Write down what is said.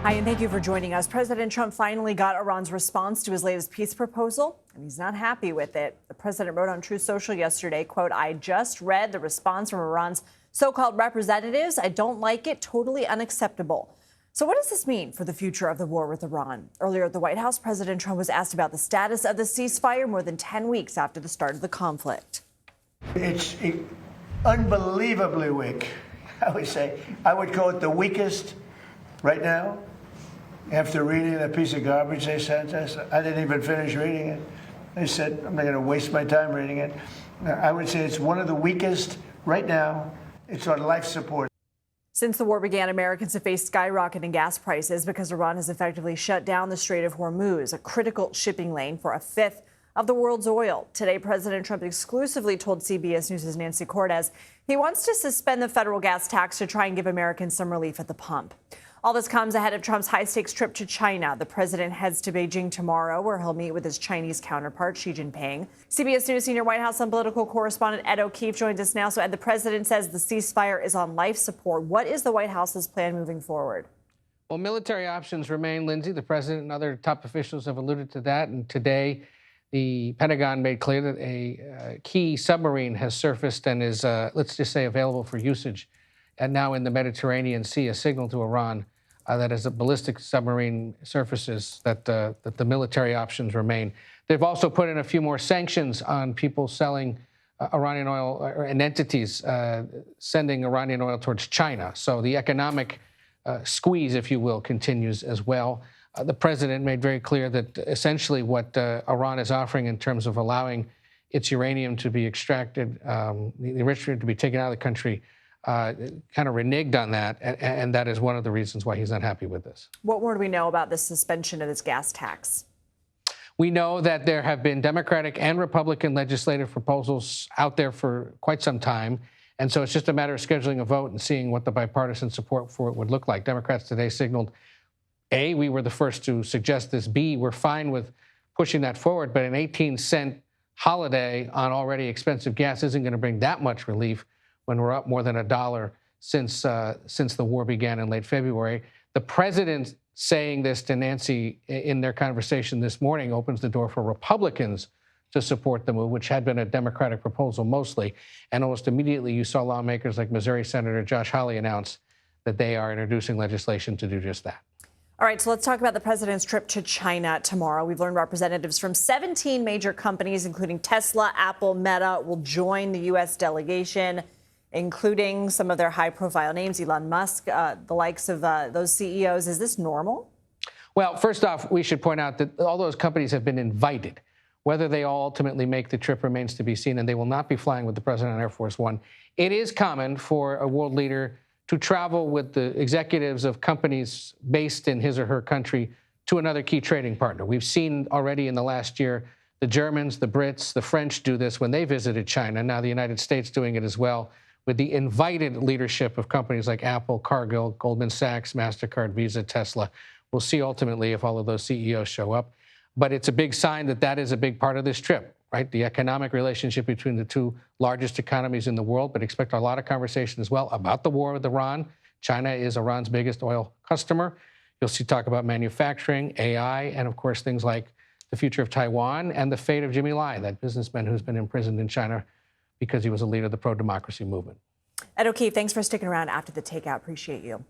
Hi, and thank you for joining us. President Trump finally got Iran's response to his latest peace proposal, and he's not happy with it. The president wrote on Truth Social yesterday, quote, "I just read the response from Iran's so-called representatives. I don't like it. Totally unacceptable." So what does this mean for the future of the war with Iran? Earlier at the White House, President Trump was asked about the status of the ceasefire more than 10 weeks after the start of the conflict. It's unbelievably weak, I would say. I would call it the weakest right now. After reading that piece of garbage they sent us, I didn't even finish reading it. They said, I'm not going to waste my time reading it. I would say it's one of the weakest right now. It's on life support. Since the war began, Americans have faced skyrocketing gas prices because Iran has effectively shut down the Strait of Hormuz, a critical shipping lane for a fifth of the world's oil. Today, President Trump exclusively told CBS News' Nancy Cortez he wants to suspend the federal gas tax to try and give Americans some relief at the pump. All this comes ahead of Trump's high-stakes trip to China. The president heads to Beijing tomorrow, where he'll meet with his Chinese counterpart, Xi Jinping. CBS News senior White House and political correspondent Ed O'Keefe joins us now. So, Ed, the president says the ceasefire is on life support. What is the White House's plan moving forward? Well, military options remain, Lindsay. The president and other top officials have alluded to that. And today, the Pentagon made clear that a key submarine has surfaced and is, let's just say, available for usage. And now in the Mediterranean Sea, a signal to Iran that as a ballistic submarine surfaces, that the military options remain. They've also put in a few more sanctions on people selling Iranian oil and entities sending Iranian oil towards China. So the economic squeeze, if you will, continues as well. The president made very clear that essentially what Iran is offering in terms of allowing its uranium to be extracted, the enrichment to be taken out of the country, kind of reneged on that, and that is one of the reasons why he's not happy with this. What more do we know about the suspension of this gas tax? We know that there have been Democratic and Republican legislative proposals out there for quite some time, and so it's just a matter of scheduling a vote and seeing what the bipartisan support for it would look like. Democrats today signaled, A, we were the first to suggest this, B, we're fine with pushing that forward, but an 18-cent holiday on already expensive gas isn't going to bring that much relief when we're up more than $1 since the war began in late February. The president saying this to Nancy in their conversation this morning opens the door for Republicans to support the move, which had been a Democratic proposal mostly. And almost immediately you saw lawmakers like Missouri Senator Josh Hawley announce that they are introducing legislation to do just that. All right, so let's talk about the president's trip to China tomorrow. We've learned representatives from 17 major companies, including Tesla, Apple, Meta, will join the U.S. delegation, including some of their high-profile names, Elon Musk, the likes of those CEOs. Is this normal? Well, first off, we should point out that all those companies have been invited. Whether they all ultimately make the trip remains to be seen, and they will not be flying with the president on Air Force One. It is common for a world leader to travel with the executives of companies based in his or her country to another key trading partner. We've seen already in the last year the Germans, the Brits, the French do this when they visited China. Now the United States doing it as well, with the invited leadership of companies like Apple, Cargill, Goldman Sachs, MasterCard, Visa, Tesla. We'll see ultimately if all of those CEOs show up. But it's a big sign that that is a big part of this trip, right? The economic relationship between the two largest economies in the world, but expect a lot of conversation as well about the war with Iran. China is Iran's biggest oil customer. You'll see talk about manufacturing, AI, and of course, things like the future of Taiwan and the fate of Jimmy Lai, that businessman who's been imprisoned in China because he was a leader of the pro-democracy movement. Ed O'Keefe, thanks for sticking around after the takeout. Appreciate you.